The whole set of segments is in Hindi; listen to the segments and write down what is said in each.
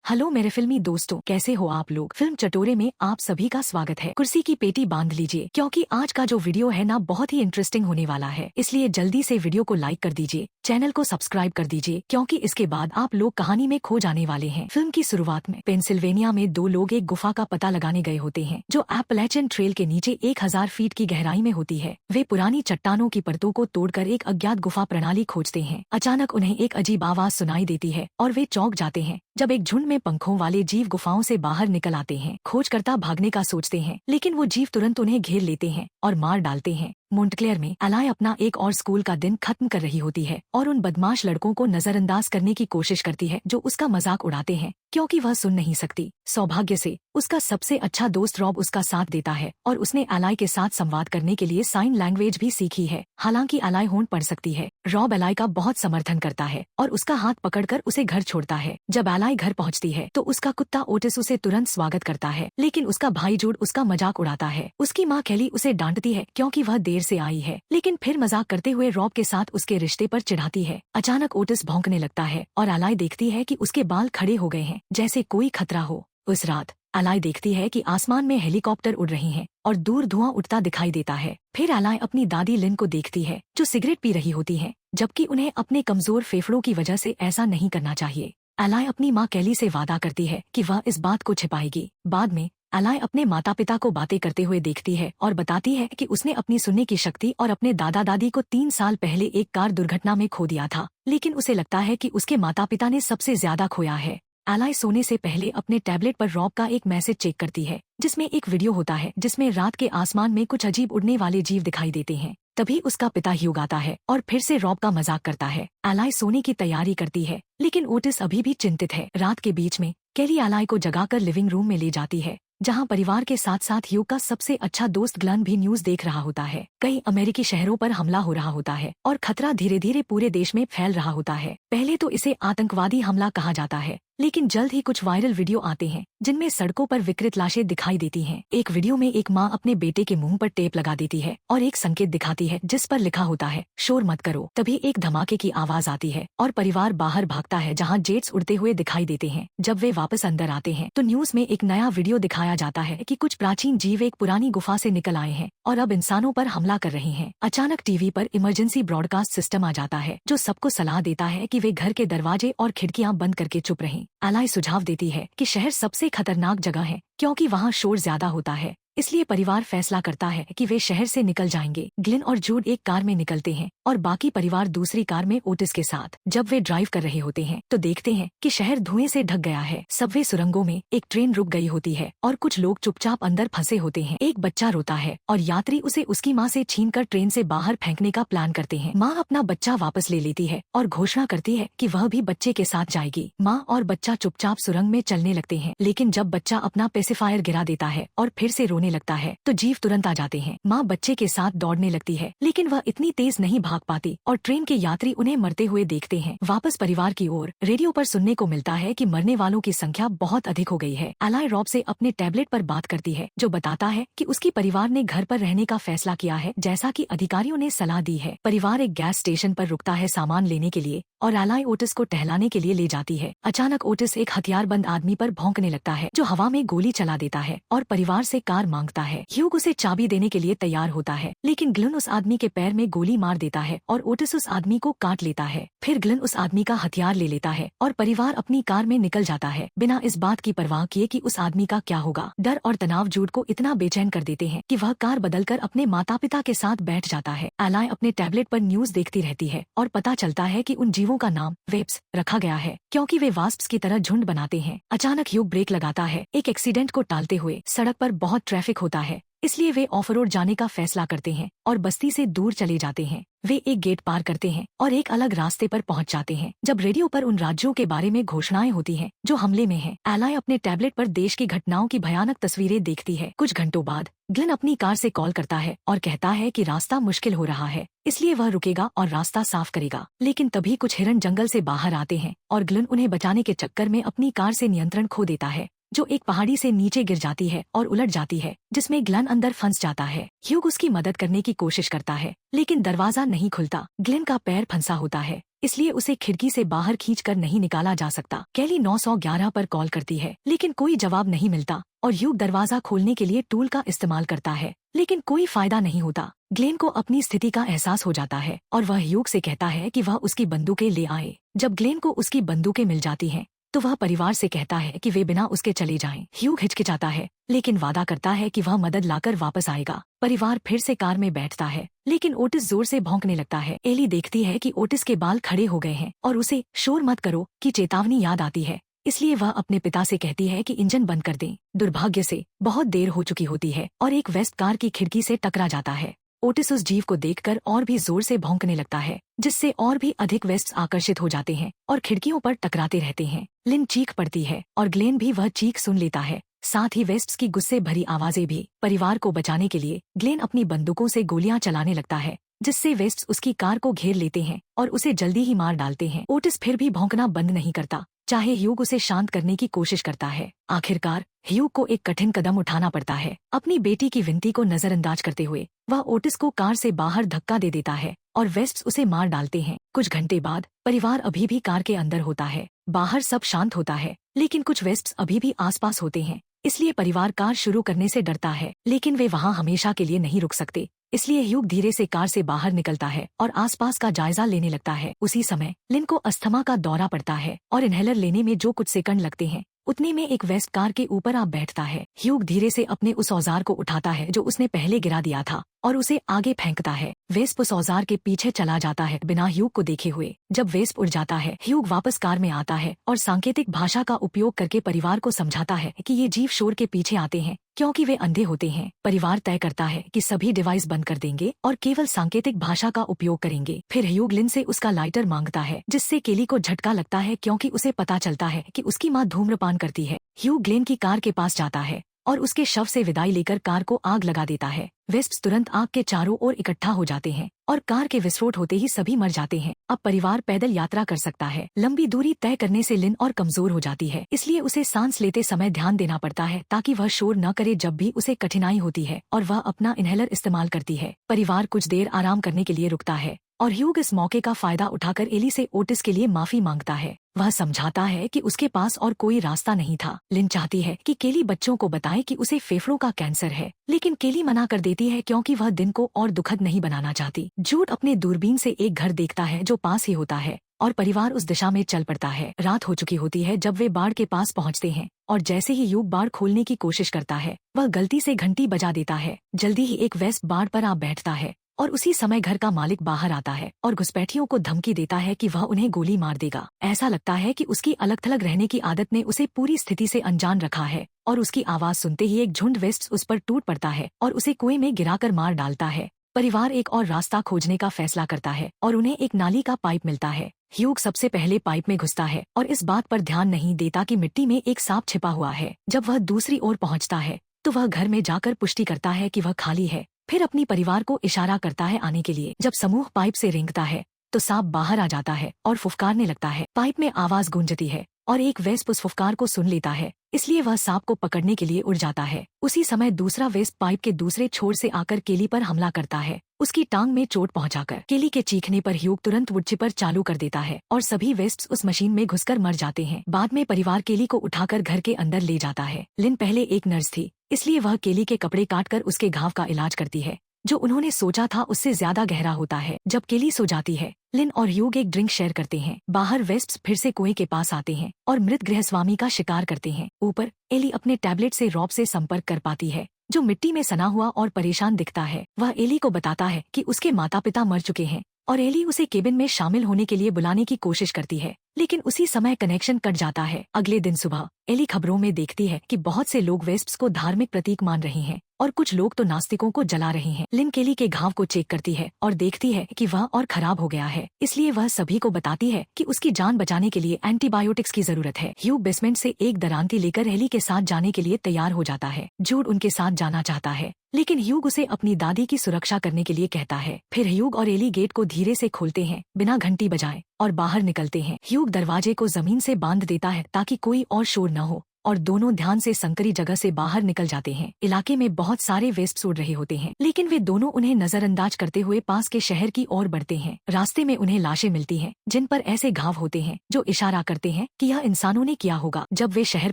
हेलो मेरे फिल्मी दोस्तों, कैसे हो आप लोग। फिल्म चटोरे में आप सभी का स्वागत है। कुर्सी की पेटी बांध लीजिए क्योंकि आज का जो वीडियो है ना बहुत ही इंटरेस्टिंग होने वाला है। इसलिए जल्दी से वीडियो को लाइक कर दीजिए, चैनल को सब्सक्राइब कर दीजिए क्योंकि इसके बाद आप लोग कहानी में खो जाने वाले हैं। फिल्म की शुरुआत में पेंसिल्वेनिया में दो लोग एक गुफा का पता लगाने गए होते हैं जो एपलेचियन ट्रेल के नीचे 1000 फीट की गहराई में होती है। वे पुरानी चट्टानों की परतों को तोड़कर एक अज्ञात गुफा प्रणाली खोजते हैं। अचानक उन्हें एक अजीब आवाज सुनाई देती है और वे चौंक जाते हैं जब एक झुंड में पंखों वाले जीव गुफाओं से बाहर निकल आते हैं। खोजकर्ता भागने का सोचते हैं लेकिन वो जीव तुरंत उन्हें घेर लेते हैं और मार डालते हैं। मोंटक्लेयर में एलाय अपना एक और स्कूल का दिन खत्म कर रही होती है और उन बदमाश लड़कों को नजरअंदाज करने की कोशिश करती है जो उसका मजाक उड़ाते हैं क्योंकि वह सुन नहीं सकती। सौभाग्य से उसका सबसे अच्छा दोस्त रॉब उसका साथ देता है और उसने एलाय के साथ संवाद करने के लिए साइन लैंग्वेज भी सीखी है। हालांकि एलाय होंठ पड़ सकती है, रॉब एलाय का बहुत समर्थन करता है और उसका हाथ पकड़कर उसे घर छोड़ता है। जब एलाय घर पहुंचती है तो उसका कुत्ता ओटिस उसे तुरंत स्वागत करता है, लेकिन उसका भाई जूड उसका मजाक उड़ाता है। उसकी माँ कैली उसे डांटती है क्योंकि वह देर से आई है, लेकिन फिर मजाक करते हुए रॉब के साथ उसके रिश्ते पर चिढ़ाती है। अचानक ओटिस भौंकने लगता है और एलाय देखती है कि उसके बाल खड़े हो गए हैं जैसे कोई खतरा हो। उस रात एलाय देखती है कि आसमान में हेलीकॉप्टर उड़ रही हैं और दूर धुआं उठता दिखाई देता है। फिर एलाय अपनी दादी लिन को देखती है जो सिगरेट पी रही होती है, जबकि उन्हें अपने कमजोर फेफड़ों की वजह से ऐसा नहीं करना चाहिए। एलाय अपनी माँ कैली से वादा करती है कि वह इस बात को छिपाएगी। बाद में एलाय अपने माता पिता को बातें करते हुए देखती है और बताती है कि उसने अपनी सुनने की शक्ति और अपने दादा दादी को 3 साल पहले एक कार दुर्घटना में खो दिया था, लेकिन उसे लगता है कि उसके माता पिता ने सबसे ज्यादा खोया है। एलाय सोने से पहले अपने टैबलेट पर रॉब का एक मैसेज चेक करती है जिसमें एक वीडियो होता है जिसमें रात के आसमान में कुछ अजीब उड़ने वाले जीव दिखाई देते हैं। तभी उसका पिता ह्यूग आता है और फिर से रॉब का मजाक करता है। एलाय सोने की तैयारी करती है लेकिन ओटिस अभी भी चिंतित है। रात के बीच में कैली एलाय को जगाकर लिविंग रूम में ले जाती है जहां परिवार के साथ साथ ह्यूग का सबसे अच्छा दोस्त ग्लन भी न्यूज देख रहा होता है। कई अमेरिकी शहरों पर हमला हो रहा होता है और खतरा धीरे धीरे पूरे देश में फैल रहा होता है। पहले तो इसे आतंकवादी हमला कहा जाता है, लेकिन जल्द ही कुछ वायरल वीडियो आते हैं जिनमें सड़कों पर विकृत लाशें दिखाई देती हैं। एक वीडियो में एक माँ अपने बेटे के मुंह पर टेप लगा देती है और एक संकेत दिखाती है जिस पर लिखा होता है शोर मत करो। तभी एक धमाके की आवाज आती है और परिवार बाहर भागता है जहाँ जेट्स उड़ते हुए दिखाई देते हैं। जब वे वापस अंदर आते हैं तो न्यूज में एक नया वीडियो दिखाया जाता है कि कुछ प्राचीन जीव एक पुरानी गुफा से निकल आए हैं और अब इंसानों पर हमला कर रहे हैं। अचानक टीवी पर इमरजेंसी ब्रॉडकास्ट सिस्टम आ जाता है जो सबको सलाह देता है कि वे घर के दरवाजे और खिड़कियां बंद करके चुप रहें। एलाय सुझाव देती है कि शहर सबसे खतरनाक जगह है क्योंकि वहाँ शोर ज्यादा होता है, इसलिए परिवार फैसला करता है कि वे शहर से निकल जाएंगे। ग्लिन और जूड एक कार में निकलते हैं और बाकी परिवार दूसरी कार में ओटिस के साथ। जब वे ड्राइव कर रहे होते हैं तो देखते हैं कि शहर धुएं से ढक गया है। सबवे सुरंगों में एक ट्रेन रुक गई होती है और कुछ लोग चुपचाप अंदर फंसे होते हैं। एक बच्चा रोता है और यात्री उसे उसकी माँ से छीनकर ट्रेन से बाहर फेंकने का प्लान करते हैं। माँ अपना बच्चा वापस ले लेती है और घोषणा करती है कि वह भी बच्चे के साथ जाएगी। माँ और बच्चा चुपचाप सुरंग में चलने लगते हैं, लेकिन जब बच्चा अपना पेसिफायर गिरा देता है और फिर से रोने लगता है तो जीव तुरंत आ जाते हैं। माँ बच्चे के साथ दौड़ने लगती है लेकिन वह इतनी तेज नहीं भाग पाती और ट्रेन के यात्री उन्हें मरते हुए देखते हैं। वापस परिवार की ओर रेडियो पर सुनने को मिलता है कि मरने वालों की संख्या बहुत अधिक हो गई है। एलाय रॉब से अपने टैबलेट पर बात करती है जो बताता है कि उसकी परिवार ने घर पर रहने का फैसला किया है जैसा कि अधिकारियों ने सलाह दी है। परिवार एक गैस स्टेशन पर रुकता है सामान लेने के लिए और एलाय ओटिस को टहलाने के लिए ले जाती है। अचानक ओटिस एक हथियारबंद आदमी पर भौंकने लगता है जो हवा में गोली चला देता है और परिवार से कार मांगता है। ह्यूग उसे चाबी देने के लिए तैयार होता है, लेकिन ग्लिन उस आदमी के पैर में गोली मार देता है और ओटिस उस आदमी को काट लेता है। फिर ग्लिन उस आदमी का हथियार ले लेता है और परिवार अपनी कार में निकल जाता है बिना इस बात की परवाह किए कि उस आदमी का क्या होगा। डर और तनाव जूड को इतना बेचैन कर देते हैं कि वह कार बदलकर अपने माता पिता के साथ बैठ जाता है। एलाय अपने टैबलेट पर न्यूज देखती रहती है और पता चलता है कि उन जीवों का नाम वेब्स रखा गया है क्योंकि वे वास्प्स की तरह झुंड बनाते हैं। अचानक ह्यूग ब्रेक लगाता है एक एक्सीडेंट को टालते हुए। सड़क पर बहुत ट्रैफिक होता है, इसलिए वे ऑफ रोड जाने का फैसला करते हैं और बस्ती से दूर चले जाते हैं। वे एक गेट पार करते हैं और एक अलग रास्ते पर पहुंच जाते हैं। जब रेडियो पर उन राज्यों के बारे में घोषणाएं होती हैं जो हमले में हैं, एलाय अपने टैबलेट पर देश की घटनाओं की भयानक तस्वीरें देखती है। कुछ घंटों बाद ग्लिन अपनी कार से कॉल करता है और कहता है कि रास्ता मुश्किल हो रहा है, इसलिए वह रुकेगा और रास्ता साफ करेगा। लेकिन तभी कुछ हिरन जंगल से बाहर आते हैं और ग्लिन उन्हें बचाने के चक्कर में अपनी कार से नियंत्रण खो देता है जो एक पहाड़ी से नीचे गिर जाती है और उलट जाती है, जिसमें ग्लेन अंदर फंस जाता है। ह्यूग उसकी मदद करने की कोशिश करता है, लेकिन दरवाजा नहीं खुलता। ग्लेन का पैर फंसा होता है, इसलिए उसे खिड़की से बाहर खींचकर नहीं निकाला जा सकता। केली 911 पर कॉल करती है, लेकिन कोई जवाब नहीं मिलता और ह्यूग दरवाजा खोलने के लिए टूल का इस्तेमाल करता है, लेकिन कोई फायदा नहीं होता। ग्लेन को अपनी स्थिति का एहसास हो जाता है और वह ह्यूग से कहता है कि वह उसकी बंदूकें ले आए। जब ग्लेन को उसकी बंदूकें मिल जाती हैं, तो वह परिवार से कहता है कि वे बिना उसके चले जाएं। ह्यूग हिचकिचाता है, लेकिन वादा करता है कि वह मदद लाकर वापस आएगा। परिवार फिर से कार में बैठता है, लेकिन ओटिस जोर से भौंकने लगता है। एली देखती है कि ओटिस के बाल खड़े हो गए हैं और उसे शोर मत करो की चेतावनी याद आती है, इसलिए वह अपने पिता से कहती है कि इंजन बंद कर दें। दुर्भाग्य से बहुत देर हो चुकी होती है और एक वेस्ट कार की खिड़की से टकरा जाता है। ओटिस उस जीव को देखकर और भी जोर से भौंकने लगता है, जिससे और भी अधिक वेस्ट्स आकर्षित हो जाते हैं और खिड़कियों पर टकराते रहते हैं। लिन चीख पड़ती है और ग्लेन भी वह चीख सुन लेता है, साथ ही वेस्ट्स की गुस्से भरी आवाजें भी। परिवार को बचाने के लिए ग्लेन अपनी बंदूकों से गोलियां चलाने लगता है, जिससे वेस्ट्स उसकी कार को घेर लेते हैं और उसे जल्दी ही मार डालते हैं। ओटिस फिर भी भौंकना बंद नहीं करता, चाहे ह्यूग उसे शांत करने की कोशिश करता है। आखिरकार ह्यूग को एक कठिन कदम उठाना पड़ता है। अपनी बेटी की विनती को नजरअंदाज करते हुए वह ओटिस को कार से बाहर धक्का दे देता है और वेस्ट्स उसे मार डालते हैं। कुछ घंटे बाद परिवार अभी भी कार के अंदर होता है। बाहर सब शांत होता है, लेकिन कुछ वेस्ट्स अभी भी आसपास होते हैं, इसलिए परिवार कार शुरू करने से डरता है। लेकिन वे वहाँ हमेशा के लिए नहीं रुक सकते, इसलिए ह्यूग धीरे से कार से बाहर निकलता है और आसपास का जायजा लेने लगता है। उसी समय लिन को अस्थमा का दौरा पड़ता है और इनहेलर लेने में जो कुछ सेकंड लगते हैं, उतने में एक वेस्ट कार के ऊपर आ बैठता है। ह्यूग धीरे से अपने उस औजार को उठाता है जो उसने पहले गिरा दिया था और उसे आगे फेंकता है। वेस्प उस औजार के पीछे चला जाता है बिना ह्यूग को देखे हुए। जब वेस्प उड़ जाता है, ह्यूग वापस कार में आता है और सांकेतिक भाषा का उपयोग करके परिवार को समझाता है कि ये जीव शोर के पीछे आते हैं क्योंकि वे अंधे होते हैं। परिवार तय करता है कि सभी डिवाइस बंद कर देंगे और केवल सांकेतिक भाषा का उपयोग करेंगे। फिर ह्यूग लिन से उसका लाइटर मांगता है, जिससे केली को झटका लगता है क्योंकि उसे पता चलता है कि उसकी माँ धूम्रपान करती है। ह्यूग ग्लेन की कार के पास जाता है और उसके शव से विदाई लेकर कार को आग लगा देता है। वेस्प्स तुरंत आग के चारों ओर इकट्ठा हो जाते हैं और कार के विस्फोट होते ही सभी मर जाते हैं। अब परिवार पैदल यात्रा कर सकता है। लंबी दूरी तय करने से लिन और कमजोर हो जाती है, इसलिए उसे सांस लेते समय ध्यान देना पड़ता है ताकि वह शोर न करे जब भी उसे कठिनाई होती है, और वह अपना इनहेलर इस्तेमाल करती है। परिवार कुछ देर आराम करने के लिए रुकता है और ह्यूग इस मौके का फायदा उठाकर एली से ओटिस के लिए माफी मांगता है। वह समझाता है कि उसके पास और कोई रास्ता नहीं था। लिन चाहती है कि केली बच्चों को बताए कि उसे फेफड़ों का कैंसर है, लेकिन केली मना कर देती है क्योंकि वह दिन को और दुखद नहीं बनाना चाहती। जूड अपने दूरबीन से एक घर देखता है जो पास ही होता है और परिवार उस दिशा में चल पड़ता है। रात हो चुकी होती है जब वे बाड़ के पास पहुंचते हैं और जैसे ही ह्यूग बाड़ खोलने की कोशिश करता है, वह गलती से घंटी बजा देता है। जल्दी ही एक वेस्ट बाड़ पर आ बैठता है और उसी समय घर का मालिक बाहर आता है और घुसपैठियों को धमकी देता है कि वह उन्हें गोली मार देगा। ऐसा लगता है कि उसकी अलग थलग रहने की आदत ने उसे पूरी स्थिति से अनजान रखा है और उसकी आवाज सुनते ही एक झुंड वेस्ट्स उस पर टूट पड़ता है और उसे कुएं में गिराकर मार डालता है। परिवार एक और रास्ता खोजने का फैसला करता है और उन्हें एक नाली का पाइप मिलता है। ह्यूग सबसे पहले पाइप में घुसता है और इस बात पर ध्यान नहीं देता कि मिट्टी में एक सांप छिपा हुआ है। जब वह दूसरी ओर पहुंचता है तो वह घर में जाकर पुष्टि करता है कि वह खाली है। फिर अपनी परिवार को इशारा करता है आने के लिए। जब समूह पाइप से रेंगता है तो सांप बाहर आ जाता है और फुफकारने लगता है। पाइप में आवाज गूंजती है और एक वेस्प उस फुफकार को सुन लेता है, इसलिए वह सांप को पकड़ने के लिए उड़ जाता है। उसी समय दूसरा वेस्प पाइप के दूसरे छोर से आकर केली पर हमला करता है, उसकी टांग में चोट पहुंचाकर। केली के चीखने पर ह्यूग तुरंत वुडचिपर चालू कर देता है और सभी वेस्प्स उस मशीन में घुसकर मर जाते हैं। बाद में परिवार केली को उठाकर घर के अंदर ले जाता है। लिन पहले एक नर्स थी, इसलिए वह केली के कपड़े काटकर उसके घाव का इलाज करती है, जो उन्होंने सोचा था उससे ज्यादा गहरा होता है। जब केली सो जाती है, लिन और ह्यूग एक ड्रिंक शेयर करते हैं। बाहर वेस्प्स फिर से कुएं के पास आते हैं और मृत गृहस्वामी का शिकार करते हैं। ऊपर एली अपने टैबलेट से रॉब से संपर्क कर पाती है, जो मिट्टी में सना हुआ और परेशान दिखता है। वह एली को बताता है कि उसके माता पिता मर चुके हैं और एली उसे केबिन में शामिल होने के लिए बुलाने की कोशिश करती है, लेकिन उसी समय कनेक्शन कट जाता है। अगले दिन सुबह एली खबरों में देखती है कि बहुत से लोग वेस्प्स को धार्मिक प्रतीक मान रहे हैं और कुछ लोग तो नास्तिकों को जला रहे हैं। लिन केली के घाव को चेक करती है और देखती है कि वह और खराब हो गया है, इसलिए वह सभी को बताती है कि उसकी जान बचाने के लिए एंटीबायोटिक्स की जरूरत है। ह्यूग बेसमेंट से एक दरांती लेकर एली के साथ जाने के लिए तैयार हो जाता है। जूड उनके साथ जाना चाहता है, लेकिन ह्यूग उसे अपनी दादी की सुरक्षा करने के लिए कहता है। फिर ह्यूग और एली गेट को धीरे से खोलते हैं बिना घंटी बजाए और बाहर निकलते हैं। ह्यूग दरवाजे को जमीन से बांध देता है ताकि कोई और शोर न हो और दोनों ध्यान से संकरी जगह से बाहर निकल जाते हैं। इलाके में बहुत सारे वेस्प्स उड़ रहे होते हैं, लेकिन वे दोनों उन्हें नजरअंदाज करते हुए पास के शहर की ओर बढ़ते हैं। रास्ते में उन्हें लाशें मिलती हैं, जिन पर ऐसे घाव होते हैं जो इशारा करते हैं कि यह इंसानों ने किया होगा। जब वे शहर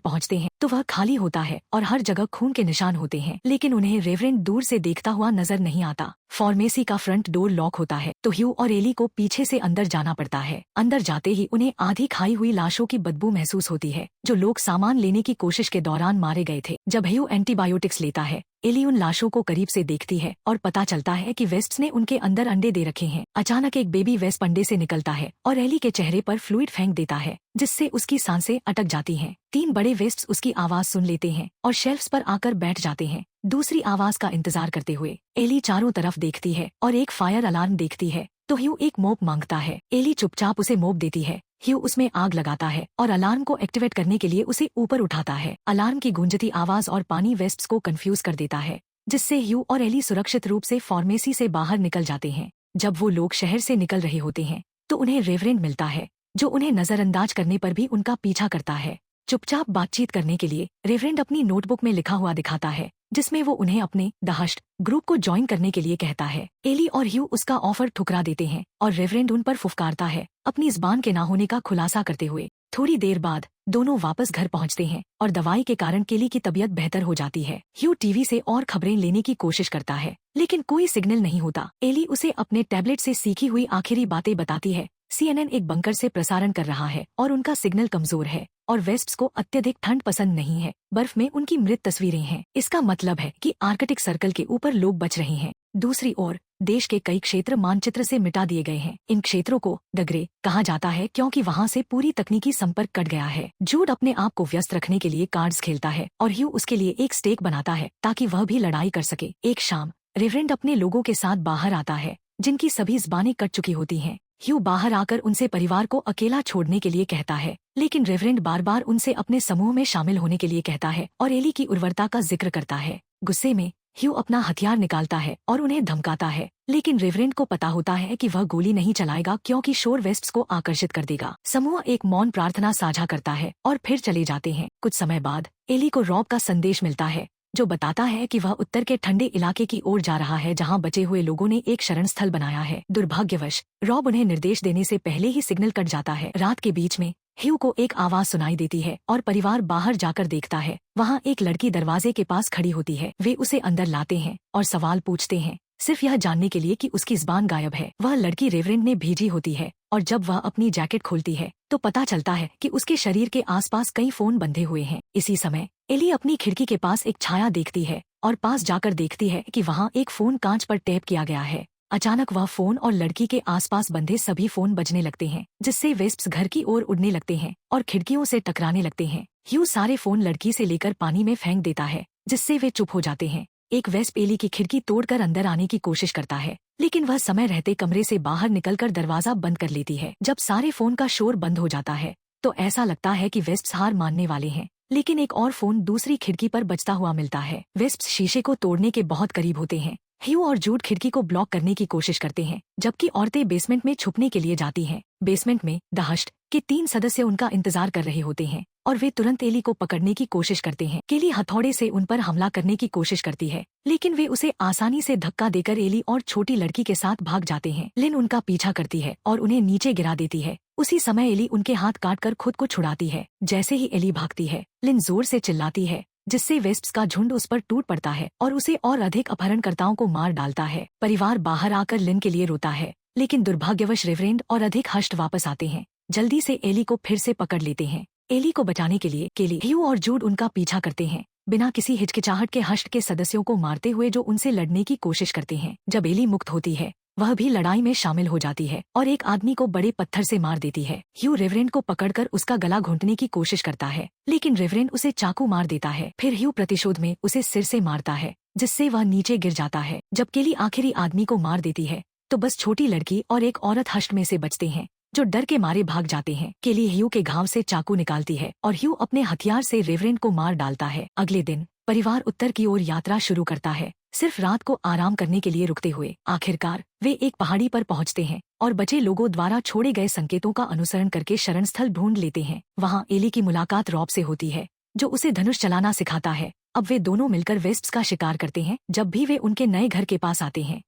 पहुंचते हैं तो वह खाली होता है और हर जगह खून के निशान होते हैं, लेकिन उन्हें रेवरेंड दूर से देखता हुआ नजर नहीं आता। फार्मेसी का फ्रंट डोर लॉक होता है तो ह्यू और एली को पीछे से अंदर जाना पड़ता है। अंदर जाते ही उन्हें आधी खाई हुई लाशों की बदबू महसूस होती है, जो लोग सामान लेने की कोशिश के दौरान मारे गए थे। जब ह्यू एंटीबायोटिक्स लेता है, एली उन लाशों को करीब से देखती है और पता चलता है कि वेस्प्स ने उनके अंदर अंडे दे रखे हैं। अचानक एक बेबी वेस्प अंडे से निकलता है और एली के चेहरे पर फ्लूइड फेंक देता है, जिससे उसकी सांसें अटक जाती हैं। 3 बड़े वेस्प्स उसकी आवाज सुन लेते हैं और शेल्फ्स पर आकर बैठ जाते हैं, दूसरी आवाज का इंतजार करते हुए। एली चारों तरफ देखती है और एक फायर अलार्म देखती है तो ह्यू एक मोप मांगता है। एली चुपचाप उसे मोप देती है। ह्यू उसमें आग लगाता है और अलार्म को एक्टिवेट करने के लिए उसे ऊपर उठाता है। अलार्म की गूंजती आवाज और पानी वेस्प्स को कंफ्यूज कर देता है, जिससे ह्यू और एली सुरक्षित रूप से फार्मेसी से बाहर निकल जाते हैं। जब वो लोग शहर से निकल रहे होते हैं तो उन्हें रेवरेंड मिलता है, जो उन्हें नजरअंदाज करने पर भी उनका पीछा करता है। चुपचाप बातचीत करने के लिए रेवरेंड अपनी नोटबुक में लिखा हुआ दिखाता है, जिसमें वो उन्हें अपने द हस्ट ग्रुप को ज्वाइन करने के लिए कहता है। एली और ह्यू उसका ऑफर ठुकरा देते हैं और रेवरेंड उन पर फुफकारता है, अपनी ज़बान के ना होने का खुलासा करते हुए। थोड़ी देर बाद दोनों वापस घर पहुंचते हैं और दवाई के कारण केली की तबीयत बेहतर हो जाती है। ह्यू टीवी से और खबरें लेने की कोशिश करता है, लेकिन कोई सिग्नल नहीं होता। एली उसे अपने टैबलेट से सीखी हुई आखिरी बातें बताती है। CNN एक बंकर से प्रसारण कर रहा है और उनका सिग्नल कमजोर है और वेस्प्स को अत्यधिक ठंड पसंद नहीं है। बर्फ में उनकी मृत तस्वीरें हैं। इसका मतलब है कि आर्कटिक सर्कल के ऊपर लोग बच रहे हैं। दूसरी ओर देश के कई क्षेत्र मानचित्र से मिटा दिए गए हैं। इन क्षेत्रों को द ग्रे कहा जाता है क्योंकि वहां से पूरी तकनीकी संपर्क कट गया है। जूड अपने आप को व्यस्त रखने के लिए कार्ड्स खेलता है और ह्यू उसके लिए एक स्टेक बनाता है ताकि वह भी लड़ाई कर सके। एक शाम रेवरेंड अपने लोगों के साथ बाहर आता है, जिनकी सभी ज़बानें कट चुकी होती हैं। ह्यू बाहर आकर उनसे परिवार को अकेला छोड़ने के लिए कहता है, लेकिन रेवरेंड बार बार उनसे अपने समूह में शामिल होने के लिए कहता है और एली की उर्वरता का जिक्र करता है। गुस्से में ह्यू अपना हथियार निकालता है और उन्हें धमकाता है, लेकिन रेवरेंड को पता होता है कि वह गोली नहीं चलाएगा क्योंकि शोर वेस्प्स को आकर्षित कर देगा। समूह एक मौन प्रार्थना साझा करता है और फिर चले जाते हैं। कुछ समय बाद एली को रॉब का संदेश मिलता है, जो बताता है कि वह उत्तर के ठंडे इलाके की ओर जा रहा है, जहां बचे हुए लोगों ने एक शरण स्थल बनाया है। दुर्भाग्यवश रॉब उन्हें निर्देश देने से पहले ही सिग्नल कट जाता है। रात के बीच में ह्यू को एक आवाज सुनाई देती है और परिवार बाहर जाकर देखता है। वहां एक लड़की दरवाजे के पास खड़ी होती है। वे उसे अंदर लाते हैं और सवाल पूछते हैं, सिर्फ यह जानने के लिए कि उसकी ज़बान गायब है। वह लड़की रेवरेंड ने भेजी होती है और जब वह अपनी जैकेट खोलती है तो पता चलता है कि उसके शरीर के आसपास कई फोन बंधे हुए हैं। इसी समय एली अपनी खिड़की के पास एक छाया देखती है और पास जाकर देखती है कि वहाँ एक फोन कांच पर टेप किया गया है। अचानक वह फोन और लड़की के आसपास बंधे सभी फोन बजने लगते हैं, जिससे वेस्प्स घर की ओर उड़ने लगते हैं और खिड़कियों से टकराने लगते हैं। ह्यू सारे फोन लड़की से लेकर पानी में फेंक देता है, जिससे वे चुप हो जाते हैं। एक वेस्प एली की खिड़की तोड़कर अंदर आने की कोशिश करता है, लेकिन वह समय रहते कमरे से बाहर निकलकर दरवाजा बंद कर लेती है। जब सारे फोन का शोर बंद हो जाता है तो ऐसा लगता है कि वेस्प्स हार मानने वाले हैं, लेकिन एक और फोन दूसरी खिड़की पर बजता हुआ मिलता है। वेस्प्स शीशे को तोड़ने के बहुत करीब होते हैं। ह्यू और जूड खिड़की को ब्लॉक करने की कोशिश करते हैं, जबकि औरतें बेसमेंट में छुपने के लिए जाती हैं। बेसमेंट में द हस्ट के 3 सदस्य उनका इंतजार कर रहे होते हैं और वे तुरंत एली को पकड़ने की कोशिश करते हैं। केली हथौड़े से उन पर हमला करने की कोशिश करती है, लेकिन वे उसे आसानी से धक्का देकर एली और छोटी लड़की के साथ भाग जाते हैं। लिन उनका पीछा करती है और उन्हें नीचे गिरा देती है। उसी समय एली उनके हाथ काटकर खुद को छुड़ाती है। जैसे ही एली भागती है, लिन जोर से चिल्लाती है, जिससे वेस्प्स का झुंड उस पर टूट पड़ता है और उसे और अधिक अपहरणकर्ताओं को मार डालता है। परिवार बाहर आकर लिन के लिए रोता है, लेकिन दुर्भाग्यवश रेवरेंड और अधिक हष्ट वापस आते हैं। जल्दी से एली को फिर से पकड़ लेते हैं। एली को बचाने के लिए केली, ह्यू और जूड उनका पीछा करते हैं, बिना किसी हिचकिचाहट के हष्ट के सदस्यों को मारते हुए जो उनसे लड़ने की कोशिश करते हैं। जब एली मुक्त होती है, वह भी लड़ाई में शामिल हो जाती है और एक आदमी को बड़े पत्थर से मार देती है। ह्यू रेवरेंड को पकड़कर उसका गला घोंटने की कोशिश करता है, लेकिन रेवरेंड उसे चाकू मार देता है। फिर ह्यू प्रतिशोध में उसे सिर से मारता है, जिससे वह नीचे गिर जाता है। जब केली आखिरी आदमी को मार देती है तो बस छोटी लड़की और एक औरत हष्ट में से बचते हैं, जो डर के मारे भाग जाते हैं। केली ह्यू के घाव से चाकू निकालती है और ह्यू अपने हथियार से रेवरेंड को मार डालता है। अगले दिन परिवार उत्तर की ओर यात्रा शुरू करता है, सिर्फ रात को आराम करने के लिए रुकते हुए। आखिरकार वे एक पहाड़ी पर पहुंचते हैं और बचे लोगों द्वारा छोड़े गए संकेतों का अनुसरण करके शरण स्थल ढूंढ लेते हैं। वहां एली की मुलाकात रॉब से होती है, जो उसे धनुष चलाना सिखाता है। अब वे दोनों मिलकर वेस्प्स का शिकार करते हैं जब भी वे उनके नए घर के पास आते हैं।